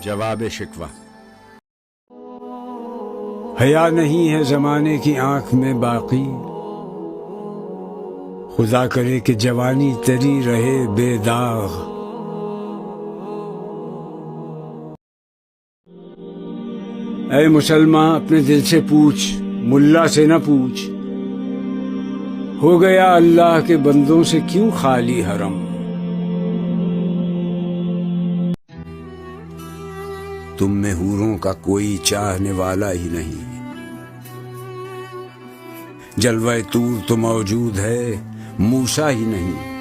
جواب شکوہ۔ حیا نہیں ہے زمانے کی آنکھ میں باقی، خدا کرے کہ جوانی تری رہے بے داغ۔ اے مسلمان اپنے دل سے پوچھ، ملا سے نہ پوچھ، ہو گیا اللہ کے بندوں سے کیوں خالی حرم۔ تم میں حوروں کا کوئی چاہنے والا ہی نہیں، جلوہ طور تو موجود ہے موسیٰ ہی نہیں۔